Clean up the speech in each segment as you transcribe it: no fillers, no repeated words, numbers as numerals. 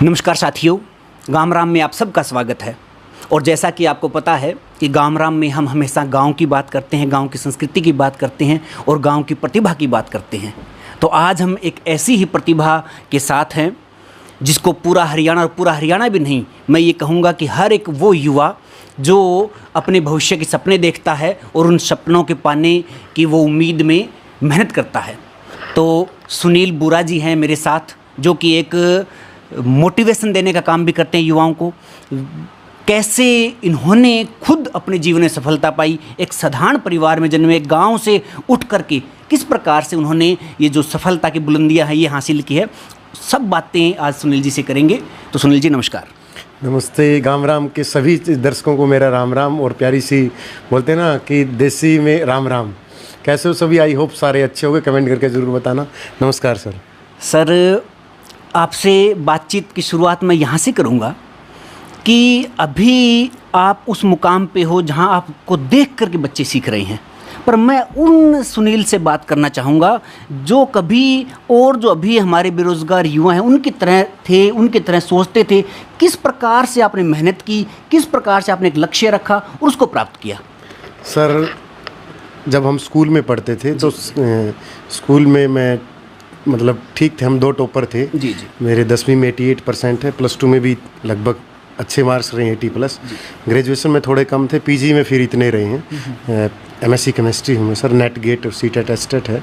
नमस्कार साथियों, गाँव राम में आप सबका स्वागत है। और जैसा कि आपको पता है कि गाँव राम में हम हमेशा गांव की बात करते हैं, गांव की संस्कृति की बात करते हैं और गांव की प्रतिभा की बात करते हैं। तो आज हम एक ऐसी ही प्रतिभा के साथ हैं जिसको पूरा हरियाणा, और पूरा हरियाणा भी नहीं, मैं ये कहूँगा कि हर एक वो युवा जो अपने भविष्य के सपने देखता है और उन सपनों के पाने की वो उम्मीद में मेहनत करता है। तो सुनील बुरा जी हैं मेरे साथ, जो कि एक मोटिवेशन देने का काम भी करते हैं युवाओं को। कैसे इन्होंने खुद अपने जीवन में सफलता पाई, एक साधारण परिवार में जन्मे, एक गांव से उठ करके किस प्रकार से उन्होंने ये जो सफलता की बुलंदियां हैं ये हासिल की है, सब बातें आज सुनील जी से करेंगे। तो सुनील जी नमस्कार। नमस्ते। गाँव राम के सभी दर्शकों को मेरा राम राम, और प्यारी सी बोलते हैं ना कि देसी में राम राम। कैसे हो सभी? आई होप सारे अच्छे होंगे, कमेंट करके ज़रूर बताना। नमस्कार सर। सर, आपसे बातचीत की शुरुआत मैं यहाँ से करूँगा कि अभी आप उस मुकाम पे हो जहाँ आपको देख करके बच्चे सीख रहे हैं, पर मैं उन सुनील से बात करना चाहूँगा जो कभी और जो अभी हमारे बेरोज़गार युवा हैं उनकी तरह थे, उनकी तरह सोचते थे। किस प्रकार से आपने मेहनत की, किस प्रकार से आपने एक लक्ष्य रखा और उसको प्राप्त किया? सर, जब हम स्कूल में पढ़ते थे तो स्कूल में मैं मतलब ठीक थे, हम 2 टॉपर थे। जी। मेरे 10वीं में 88% है, +2 में भी लगभग अच्छे मार्क्स रहे, 80+। ग्रेजुएशन में थोड़े कम थे, पीजी में फिर इतने रहे हैं। एमएससी केमिस्ट्री हूँ मैं सर, नेट गेट और सीटेट एस्टेट है।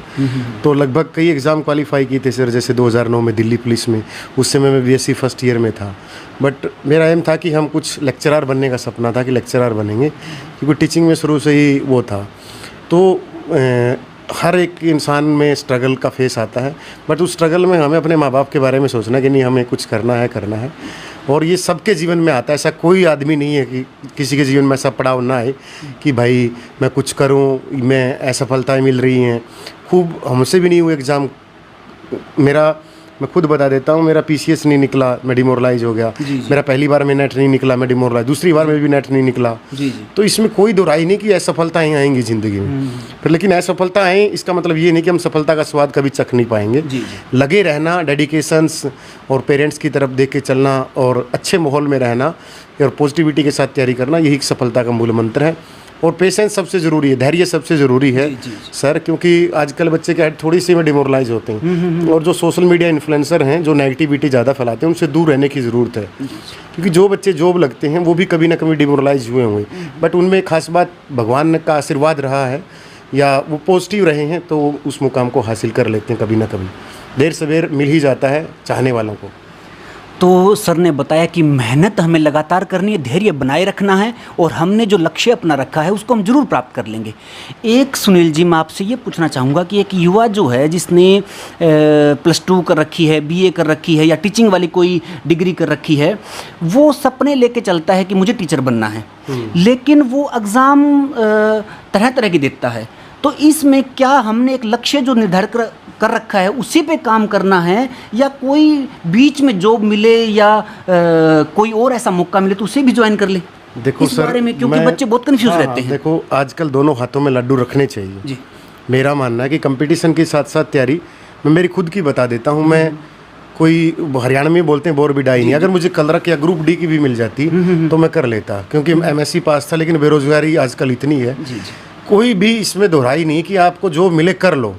तो लगभग कई एग्ज़ाम क्वालिफाई किए थे सर, जैसे 2009 में दिल्ली पुलिस में, उस समय मैं बीएससी फर्स्ट ईयर में था। बट मेरा एम था कि हम कुछ लेक्चरर बनने का सपना था कि लेक्चरर बनेंगे, क्योंकि टीचिंग में शुरू से ही वो था। तो हर एक इंसान में स्ट्रगल का फेस आता है, बट उस स्ट्रगल में हमें अपने माँ बाप के बारे में सोचना कि नहीं, हमें कुछ करना है। और ये सबके जीवन में आता है, ऐसा कोई आदमी नहीं है कि किसी के जीवन में ऐसा पड़ाव ना आए कि भाई मैं कुछ करूं, मैं असफलताएं मिल रही हैं। खूब हमसे भी नहीं हुए एग्ज़ाम। मैं खुद बता देता हूँ, मेरा पीसीएस नहीं निकला, मैं डिमोरलाइज हो गया। जी। मेरा पहली बार में नेट नहीं निकला, मैं डिमोरलाइज। दूसरी बार में भी नेट नहीं निकला। जी। तो इसमें कोई दोहराई नहीं कि असफलताएं आएंगी ज़िंदगी में। फिर लेकिन असफलता आए इसका मतलब ये नहीं कि हम सफलता का स्वाद कभी चख नहीं पाएंगे। जी। लगे रहना, डेडिकेशंस और पेरेंट्स की तरफ देख के चलना और अच्छे माहौल में रहना और पॉजिटिविटी के साथ तैयारी करना, यही सफलता का मूल मंत्र है। और पेशेंस सबसे ज़रूरी है, धैर्य सबसे ज़रूरी है। जी। सर, क्योंकि आजकल बच्चे क्या है, थोड़ी सी में डिमोरलाइज होते हैं। और जो सोशल मीडिया इन्फ्लुएंसर हैं, जो नेगेटिविटी ज़्यादा फैलाते हैं, उनसे दूर रहने की ज़रूरत है। क्योंकि जो बच्चे जॉब लगते हैं वो भी कभी ना कभी डिमोरलाइज हुए होंगे, बट उनमें खास बात भगवान का आशीर्वाद रहा है या वो पॉजिटिव रहे हैं, तो उस मुकाम को हासिल कर लेते हैं। कभी ना कभी देर सवेर मिल ही जाता है चाहने वालों को। तो सर ने बताया कि मेहनत हमें लगातार करनी है, धैर्य बनाए रखना है, और हमने जो लक्ष्य अपना रखा है उसको हम जरूर प्राप्त कर लेंगे। एक सुनील जी, मैं आपसे ये पूछना चाहूँगा कि एक युवा जो है जिसने +2 कर रखी है, BA कर रखी है या टीचिंग वाली कोई डिग्री कर रखी है, वो सपने लेके चलता है कि मुझे टीचर बनना है, लेकिन वो एग्ज़ाम तरह तरह की देता है। तो इसमें क्या हमने एक लक्ष्य जो निर्धारित कर रखा है उसी पे काम करना है, या कोई बीच में जॉब मिले या कोई और ऐसा मौका मिले तो उसे भी ज्वाइन कर ले? देखो इस सर, बारे में, क्योंकि बच्चे बहुत कंफ्यूज रहते हैं। देखो, आजकल दोनों हाथों में लड्डू रखने चाहिए। जी। मेरा मानना है कि कंपटीशन के साथ साथ तैयारी, मैं मेरी खुद की बता देता हूँ। मैं कोई हरियाणा में बोलते हैं बोर बिडाई नहीं, अगर मुझे कलरक या ग्रुप डी की भी मिल जाती तो मैं कर लेता, क्योंकि एमएससी पास था। लेकिन बेरोजगारी आजकल इतनी है, कोई भी इसमें दोहराई नहीं कि आपको जो मिले कर लो,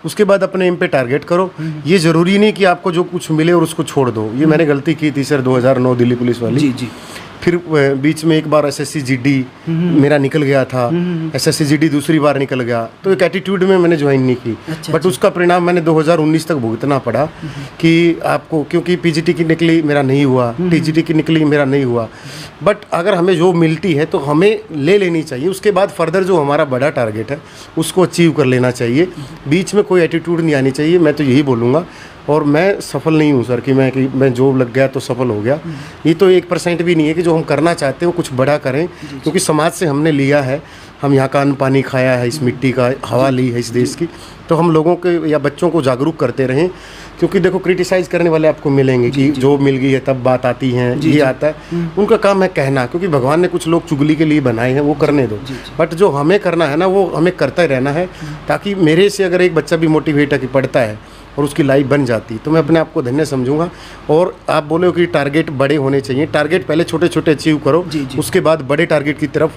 उसके बाद अपने एम पे टारगेट करो। ये ज़रूरी नहीं कि आपको जो कुछ मिले और उसको छोड़ दो। ये मैंने गलती की थी सर, 2009 दिल्ली पुलिस वाली। जी। फिर बीच में एक बार एसएससी जीडी मेरा निकल गया था, एसएससी जीडी दूसरी बार निकल गया, तो एक एटीट्यूड में मैंने ज्वाइन नहीं की। बट उसका परिणाम मैंने 2019 तक भुगतना पड़ा कि आपको, क्योंकि पीजीटी की निकली मेरा नहीं हुआ, टीजीटी की निकली मेरा नहीं हुआ। बट अगर हमें जो मिलती है तो हमें ले लेनी चाहिए, उसके बाद फर्दर जो हमारा बड़ा टारगेट है उसको अचीव कर लेना चाहिए। बीच में कोई एटीट्यूड नहीं आनी चाहिए, मैं तो यही बोलूँगा। और मैं सफल नहीं हूँ सर कि मैं जॉब लग गया तो सफल हो गया। ये तो 1% भी नहीं है कि जो हम करना चाहते हैं वो कुछ बड़ा करें, क्योंकि समाज से हमने लिया है, हम यहाँ का अन्न पानी खाया है, इस मिट्टी का हवा ली है इस देश की, तो हम लोगों के या बच्चों को जागरूक करते रहें। क्योंकि देखो, क्रिटिसाइज़ करने वाले आपको मिलेंगे कि जॉब मिल गई है तब बात आती है, ये आता है। उनका काम है कहना, क्योंकि भगवान ने कुछ लोग चुगली के लिए बनाए हैं, वो करने दो। बट जो हमें करना है ना, वो हमें करता ही रहना है, ताकि मेरे से अगर एक बच्चा भी मोटिवेट है कि पढ़ता है और उसकी लाइफ बन जाती, तो मैं अपने आप को धन्य समझूंगा। और आप बोले हो कि टारगेट बड़े होने चाहिए, टारगेट पहले छोटे छोटे अचीव करो, उसके बाद बड़े टारगेट की तरफ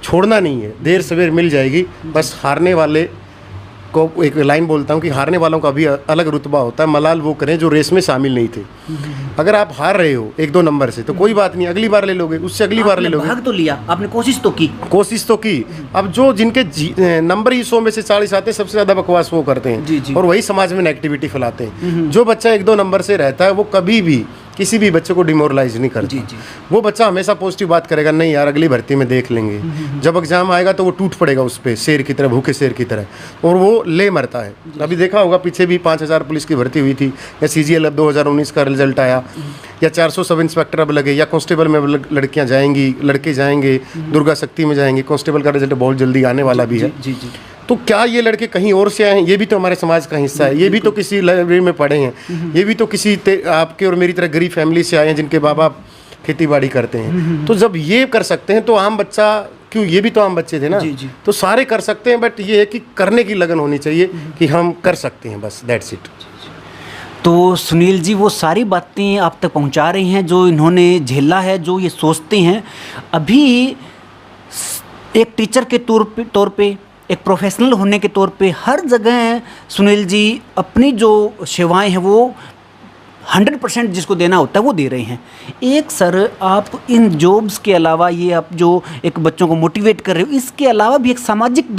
छोड़ना नहीं है, देर सवेर मिल जाएगी। बस हारने वाले को एक लाइन बोलता हूँ कि हारने वालों का भी अलग रुतबा होता है, मलाल वो करें जो रेस में शामिल नहीं थे। अगर आप हार रहे हो 1-2 नंबर से तो कोई बात नहीं, अगली बार ले लोगे, उससे अगली बार ले लोगे। भाग तो लिया आपने, कोशिश तो की। अब जो जिनके नंबर ही 100 में से 40 आते हैं, सबसे ज़्यादा बकवास वो करते हैं और वही समाज में नेगेटिविटी फैलाते हैं। जो बच्चा 1-2 नंबर से रहता है वो कभी भी किसी भी बच्चे को डिमोरलाइज नहीं करता। वो बच्चा हमेशा पॉजिटिव बात करेगा, नहीं यार अगली भर्ती में देख लेंगे। जब एग्जाम आएगा तो वो टूट पड़ेगा उस पर शेर की तरह, भूखे शेर की तरह, और वो ले मरता है। अभी देखा होगा पीछे भी 5000 पुलिस की भर्ती हुई थी, या CGL अब 2019 का रिजल्ट आया, या 400 सब इंस्पेक्टर अब लगे, या कांस्टेबल में लड़कियां जाएंगी, लड़के जाएंगे, दुर्गा शक्ति में जाएंगे। कांस्टेबल का रिजल्ट बहुत जल्दी आने वाला भी है। तो क्या ये लड़के कहीं और से आए हैं? ये भी तो हमारे समाज का हिस्सा है, ये भी तो किसी लाइब्रेरी में पढ़े हैं, ये भी तो किसी आपके और मेरी तरह गरीब फैमिली से आए हैं जिनके बाबा खेती बाड़ी करते हैं। तो जब ये कर सकते हैं तो आम बच्चा क्यों, ये भी तो आम बच्चे थे ना। तो सारे कर सकते हैं, बट ये है कि करने की लगन होनी चाहिए कि हम कर सकते हैं, बस दैट्स इट। तो सुनील जी वो सारी बातें आप तक पहुंचा रही हैं जो इन्होंने झेला है, जो ये सोचते हैं। अभी एक टीचर के तौर पे, एक प्रोफेशनल होने के तौर पे हर जगह सुनील जी अपनी जो सेवाएं हैं वो 100% जिसको देना होता है वो दे रहे हैं। एक सर आप इन जॉब्स के अलावा, ये आप जो एक बच्चों को मोटिवेट कर रहे हो, इसके अलावा भी एक सामाजिक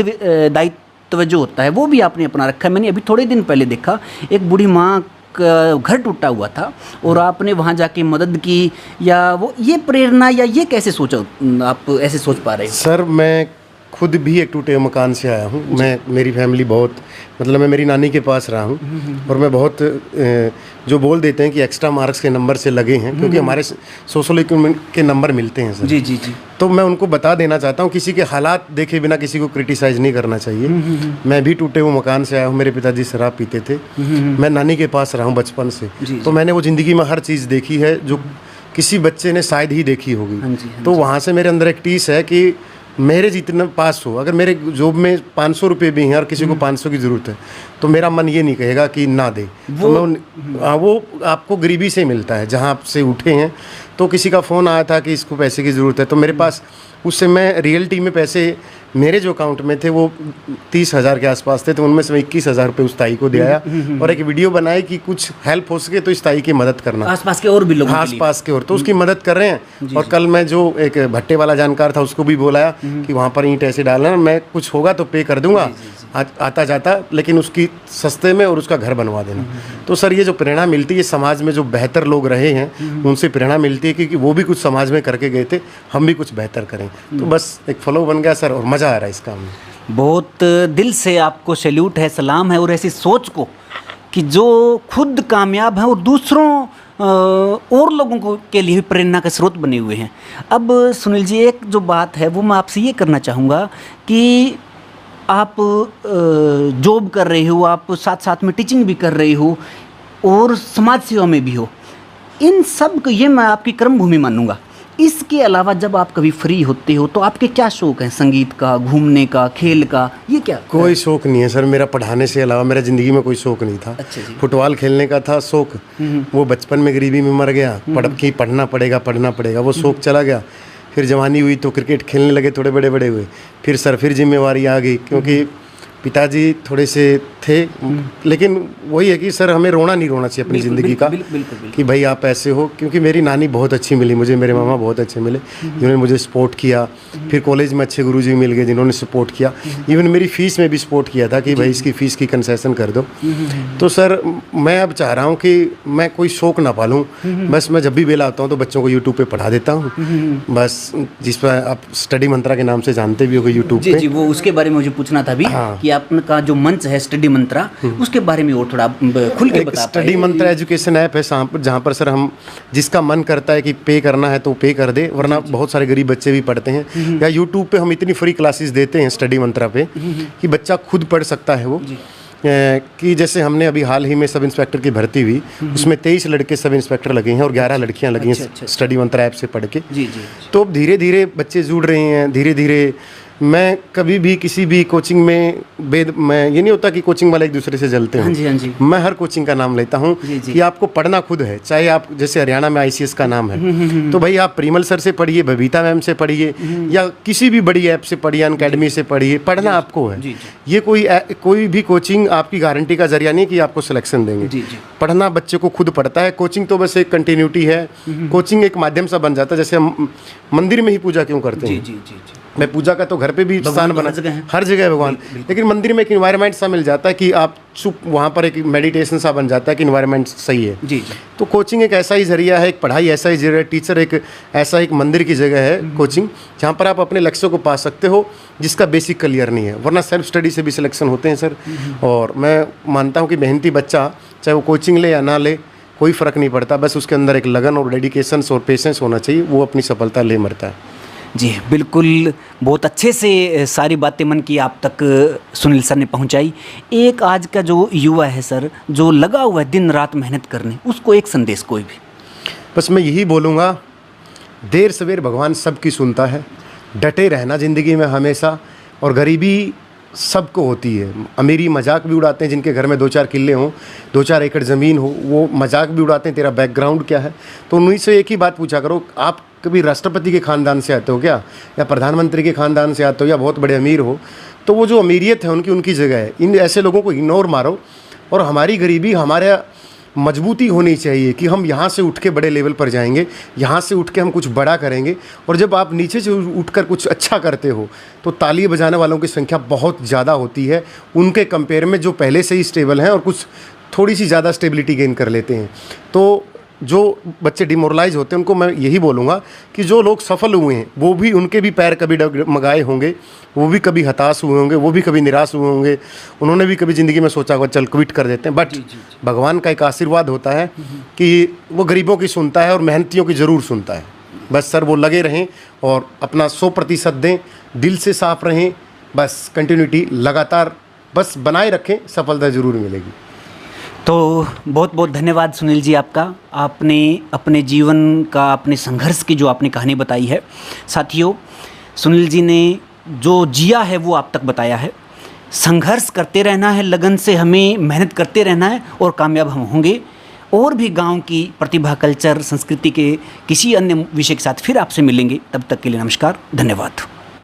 दायित्व जो होता है वो भी आपने अपना रखा है। मैंने अभी थोड़े दिन पहले देखा, एक बूढ़ी माँ का घर टूटा हुआ था और आपने वहाँ जाके मदद की, या वो ये प्रेरणा या ये कैसे सोचा आप ऐसे सोच पा रहे हो? सर मैं खुद भी एक टूटे मकान से आया हूँ। मेरी फैमिली बहुत, मतलब मैं मेरी नानी के पास रहा हूँ, और मैं बहुत जो बोल देते हैं कि एक्स्ट्रा मार्क्स के नंबर से लगे हैं, क्योंकि हमारे सोशल इकोनॉमिक के नंबर मिलते हैं सर। जी। तो मैं उनको बता देना चाहता हूँ, किसी के हालात देखे बिना किसी को क्रिटिसाइज नहीं करना चाहिए। मैं भी टूटे हुए मकान से आया हूँ, मेरे पिताजी शराब पीते थे, मैं नानी के पास रहा हूँ बचपन से, तो मैंने वो ज़िंदगी में हर चीज़ देखी है जो किसी बच्चे ने शायद ही देखी होगी। तो वहाँ से मेरे अंदर एक टीस है कि मेरे जितना पास हो, अगर मेरे जॉब में 500 रुपये भी हैं और किसी को 500 की ज़रूरत है तो मेरा मन ये नहीं कहेगा कि ना दे। वो आपको गरीबी से मिलता है, जहाँ आपसे उठे हैं। तो किसी का फ़ोन आया था कि इसको पैसे की ज़रूरत है, तो मेरे पास उस समय रियलिटी में पैसे मेरे जो अकाउंट में थे वो 30,000 के आसपास थे, तो उनमें से मैं 21,000 रुपये उस ताई को दे आया और एक वीडियो बनाई कि कुछ हेल्प हो सके तो इस ताई की मदद करना, आसपास के और भी लोग, आसपास के और, तो उसकी मदद कर रहे हैं। और कल मैं जो एक भट्टे वाला जानकार था उसको भी बोलाया कि वहाँ पर ईंट ऐसे डालना, मैं कुछ होगा तो पे कर दूंगा आता जाता, लेकिन उसकी सस्ते में और उसका घर बनवा देना। तो सर ये जो प्रेरणा मिलती है, समाज में जो बेहतर लोग रहे हैं उनसे प्रेरणा मिलती है कि वो भी कुछ समाज में करके गए थे, हम भी कुछ बेहतर करें। तो बस एक फ्लो बन गया सर, और मज़ा आ रहा है इस काम में। बहुत दिल से आपको सैल्यूट है, सलाम है, और ऐसी सोच को कि जो खुद कामयाब हैं और दूसरों और लोगों को के लिए प्रेरणा का स्रोत बने हुए हैं। अब सुनील जी एक जो बात है वो मैं आपसे ये करना चाहूँगा कि आप जॉब कर रहे हो, आप साथ साथ में टीचिंग भी कर रहे हो और समाज सेवा में भी हो, इन सब को ये मैं आपकी कर्म भूमि मानूंगा। इसके अलावा जब आप कभी फ्री होते हो तो आपके क्या शौक हैं? संगीत का, घूमने का, खेल का, ये क्या? कोई शौक नहीं है सर मेरा, पढ़ाने से अलावा मेरा ज़िंदगी में कोई शौक नहीं था। अच्छा जी। फुटबॉल खेलने का था शौक, वो बचपन में गरीबी में मर गया, पढ़ना पड़ेगा वो शौक चला गया। फिर जवानी हुई तो क्रिकेट खेलने लगे, थोड़े बड़े हुए, फिर सर फिर जिम्मेवारी आ गई, क्योंकि पिताजी थोड़े से थे, लेकिन वही है कि सर हमें रोना नहीं रोना चाहिए अपनी ज़िंदगी का, कि भाई आप ऐसे हो। क्योंकि मेरी नानी बहुत अच्छी मिली मुझे, मेरे मामा बहुत अच्छे मिले जिन्होंने मुझे सपोर्ट किया। फिर कॉलेज में अच्छे गुरुजी मिल गए जिन्होंने सपोर्ट किया, इवन मेरी फ़ीस में भी सपोर्ट किया था कि भाई इसकी फ़ीस की कंसेशन कर दो। तो सर मैं अब चाह रहा हूँ कि मैं कोई शौक़ ना पालूँ, बस मैं जब भी बेला आता हूँ तो बच्चों को यूट्यूब पर पढ़ा देता हूँ, बस जिस पर आप स्टडी मंत्रा के नाम से जानते भी हो यूट्यूब पे। जी, वो उसके बारे में मुझे पूछना था अभी कि आपका जो मंच है स्टडी मंत्रा, उसके बारे में और थोड़ा खुल के बता। स्टडी मंत्रा एजुकेशन ऐप है जहाँ पर सर हम जिसका मन करता है कि पे करना है तो पे कर दे, वरना बहुत सारे गरीब बच्चे भी पढ़ते हैं। या यूट्यूब पे हम इतनी फ्री क्लासेस देते हैं स्टडी मंत्रा पे कि बच्चा खुद पढ़ सकता है वो। कि जैसे हमने अभी हाल ही में सब इंस्पेक्टर की भर्ती हुई, उसमें 23 लड़के सब इंस्पेक्टर लगे हैं और 11 लड़कियां लगी हैं स्टडी मंत्रा ऐप से पढ़ के। तो धीरे धीरे बच्चे जुड़ रहे हैं, धीरे धीरे मैं कभी भी किसी भी कोचिंग में मैं ये नहीं होता कि कोचिंग वाले एक दूसरे से जलते हैं। हाँ जी, हाँ जी। मैं हर कोचिंग का नाम लेता हूँ कि आपको पढ़ना खुद है। चाहे आप जैसे हरियाणा में ICS का नाम है तो भाई आप परिमल सर से पढ़िए, बबीता मैम से पढ़िए, या किसी भी बड़ी ऐप से पढ़िए, अनअकैडमी से पढ़िए, पढ़ना आपको है। ये कोई भी कोचिंग आपकी गारंटी का जरिया नहीं कि आपको सिलेक्शन देंगे। पढ़ना बच्चे को खुद पड़ता है। कोचिंग तो बस एक कंटिन्यूटी है, कोचिंग एक माध्यम सा बन जाता है। जैसे हम मंदिर में ही पूजा क्यों करते हैं, मैं पूजा का तो घर पे भी स्थान बना, हर जगह है भगवान, लेकिन मंदिर में एक इन्वायरमेंट सा मिल जाता है कि आप चुप, वहाँ पर एक मेडिटेशन सा बन जाता है कि इन्वायरमेंट सही है। जी। तो कोचिंग एक ऐसा ही जरिया है, एक पढ़ाई ऐसा ही जरिया है, टीचर एक ऐसा एक मंदिर की जगह है कोचिंग, जहाँ पर आप अपने लक्ष्यों को पा सकते हो जिसका बेसिक क्लियर नहीं है। वरना सेल्फ स्टडी से भी सिलेक्शन होते हैं सर। और मैं मानता हूँ कि मेहनती बच्चा चाहे वो कोचिंग ले या ना ले, कोई फ़र्क नहीं पड़ता, बस उसके अंदर एक लगन और डेडिकेशन और पेशेंस होना चाहिए, वो अपनी सफलता ले मरता है। जी बिल्कुल, बहुत अच्छे से सारी बातें मन की आप तक सुनील सर ने पहुंचाई। एक आज का जो युवा है सर, जो लगा हुआ है दिन रात मेहनत करने, उसको एक संदेश कोई भी। बस मैं यही बोलूँगा, देर सवेर भगवान सबकी सुनता है, डटे रहना ज़िंदगी में हमेशा। और गरीबी सबको होती है, अमीरी मजाक भी उड़ाते हैं जिनके घर में 2-4 किल्ले हों, 2-4 एकड़ ज़मीन हो, वो मजाक भी उड़ाते हैं तेरा बैकग्राउंड क्या है। तो उन्हीं से एक ही बात पूछा करो, आप कभी राष्ट्रपति के ख़ानदान से आते हो क्या, या प्रधानमंत्री के ख़ानदान से आते हो, या बहुत बड़े अमीर हो, तो वो जो अमीरियत है उनकी जगह है। इन ऐसे लोगों को इग्नोर मारो। और हमारी गरीबी हमारे मजबूती होनी चाहिए कि हम यहाँ से उठ के बड़े लेवल पर जाएंगे, यहाँ से उठ के हम कुछ बड़ा करेंगे। और जब आप नीचे से उठकर कुछ अच्छा करते हो तो ताली बजाने वालों की संख्या बहुत ज़्यादा होती है उनके कंपेयर में, जो पहले से ही स्टेबल हैं और कुछ थोड़ी सी ज़्यादा स्टेबिलिटी गेन कर लेते हैं। तो जो बच्चे डिमोरलाइज होते हैं उनको मैं यही बोलूँगा कि जो लोग सफल हुए हैं वो भी, उनके भी पैर कभी डगमगाए होंगे, वो भी कभी हताश हुए होंगे, वो भी कभी निराश हुए होंगे, उन्होंने भी कभी ज़िंदगी में सोचा होगा चल क्विट कर देते हैं। बट भगवान का एक आशीर्वाद होता है कि वो गरीबों की सुनता है और मेहनतियों की ज़रूर सुनता है। बस सर वो लगे रहें और अपना 100% दें, दिल से साफ रहें, बस कंटिन्यूटी लगातार बस बनाए रखें, सफलता ज़रूर मिलेगी। तो बहुत बहुत धन्यवाद सुनील जी आपका। आपने अपने जीवन का, अपने संघर्ष की जो आपने कहानी बताई है। साथियों, सुनील जी ने जो जिया है वो आप तक बताया है। संघर्ष करते रहना है, लगन से हमें मेहनत करते रहना है और कामयाब हम होंगे। और भी गांव की प्रतिभा, कल्चर, संस्कृति के किसी अन्य विषय के साथ फिर आपसे मिलेंगे। तब तक के लिए नमस्कार, धन्यवाद।